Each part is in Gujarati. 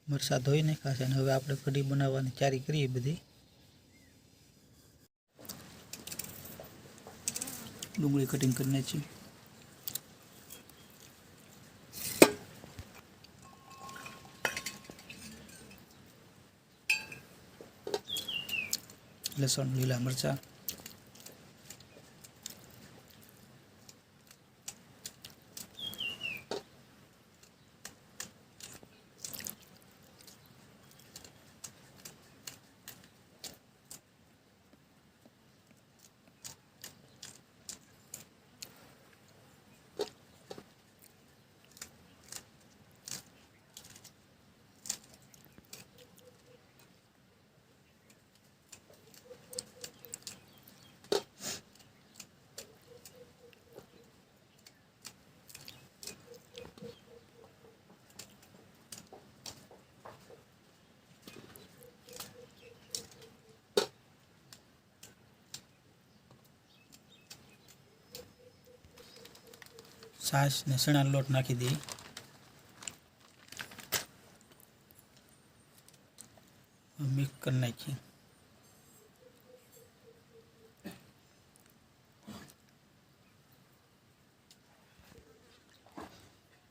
મરચાં ધોઈ નાખ્યા છે અને હવે આપણે કઢી બનાવવાની તૈયારી કરીએ બધી। ડુંગળી કટિંગ કરી નાખી, લસણ, લીલા મરચાં, છાશ ને ચણાનો લોટ નાખી દઈએ। મિક્સ કરી નાખીએ।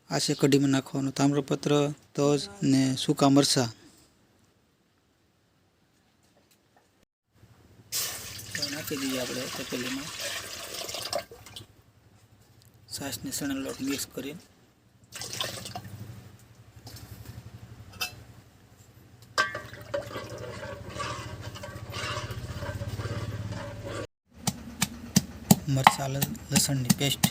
આ છે કઢીમાં નાખવાનું તામ્રપત્ર, તજ ને સૂકા મરચાં। નાખી દઈએ આપણે તપેલીમાં। છાશ ને ચણાનો લોટ મિક્સ કરી મરચાં, લસણની પેસ્ટ,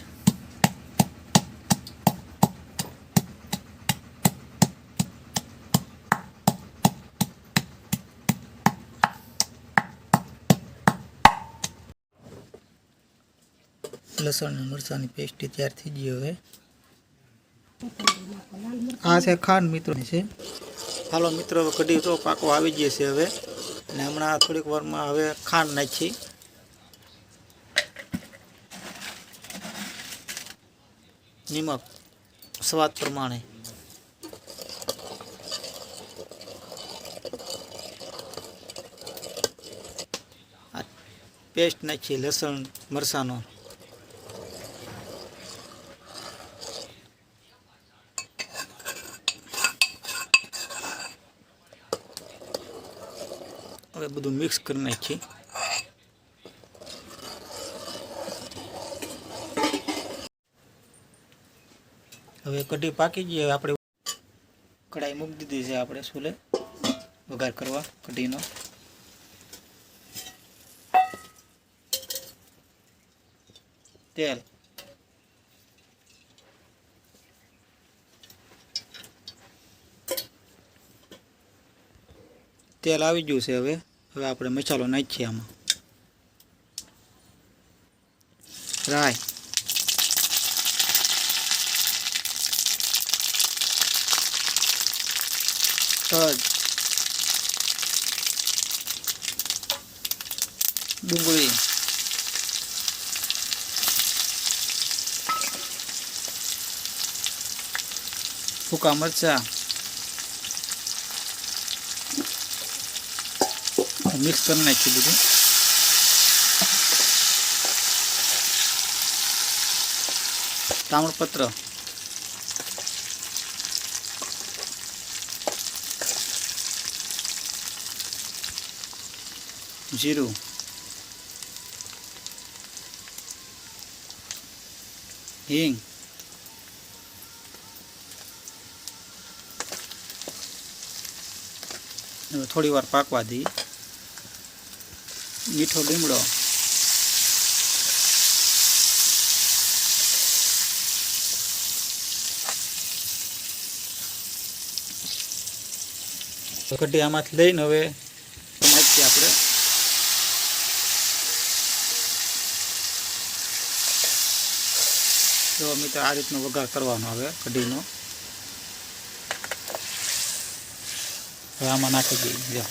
લસણ અને મરચાંની પેસ્ટ તૈયાર થઈ ગઈ। હવે આ છે ખાંડ મિત્રોની છે। હાલો મિત્રો, હવે કઢી તો પાકો આવી ગઈ છે હવે, અને હમણાં થોડીક વારમાં હવે ખાંડ નાખી, નિમક સ્વાદ પ્રમાણે, આ પેસ્ટ નાખી લસણ મરચાંનો, હવે બધું મિક્સ કરી નાખીએ। હવે કઢી પાકી ગઈ। હવે આપણે કઢાઈ મૂકી દીધી છે આપણે ચૂલે વઘાર કરવા કઢીનો। તેલ, તેલ આવી ગયું છે। હવે આપણે મસાલો નાખીએ આમાં। રાઈ, તજ, ડુંગળી, સૂકા મરચાં મિક્સ કરી નાખીએ બધું। તામ્રપત્ર, જીરું, હિંગ, થોડી વાર પાકવા દઈએ। મીઠો લીમડો, કઢી આમાંથી લઈને હવે નાખીએ આપણે। તો મિત્રો આ રીતનો વઘાર કરવાનો હવે કઢીનો। હવે આમાં નાખી દઈએ।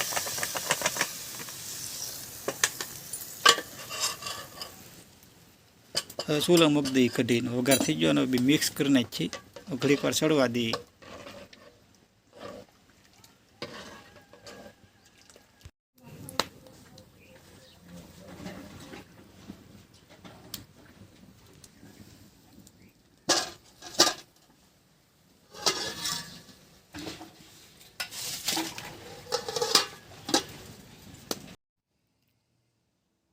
હવે ચૂલો મૂકી દઈએ, કઢીનો વઘાર થઈ ગયો અને બી મિક્સ કરી નાખીએ, ઘડીક વાર ચડવા દઈએ।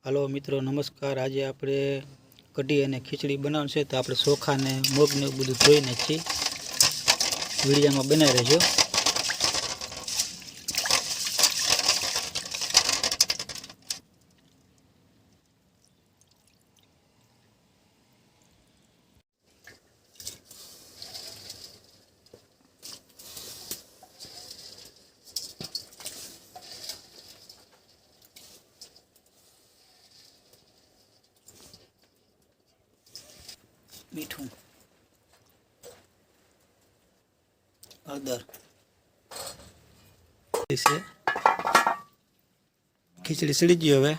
હાલો મિત્રો નમસ્કાર. આજે આપણે કઢી અને ખીચડી બનાવવાનું છે, તો આપણે ચોખા ને મગ ને બધું ધોઈ નાખીએ. વિડીયોમાં બનાવી રહેજો. મીઠું, હળદર, ખીચડી સડી ગઈ. હવે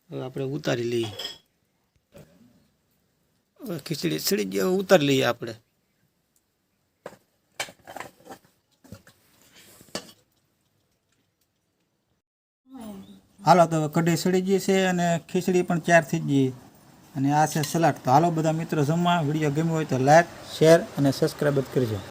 આપણે ઉતારી લઈએ. હવે ખીચડી સડી ગઈ, હવે ઉતારી લઈએ આપણે. હાલો, તો કઢી સડી ગઈ છે અને ખીચડી પણ તૈયાર થઈ ગઈ. અને આ છે સલાડ. તો હાલો બધા મિત્રો જમવા. વિડીયો ગમ્યો હોય તો લાઈક, શેર અને સબસ્ક્રાઈબ કરજો.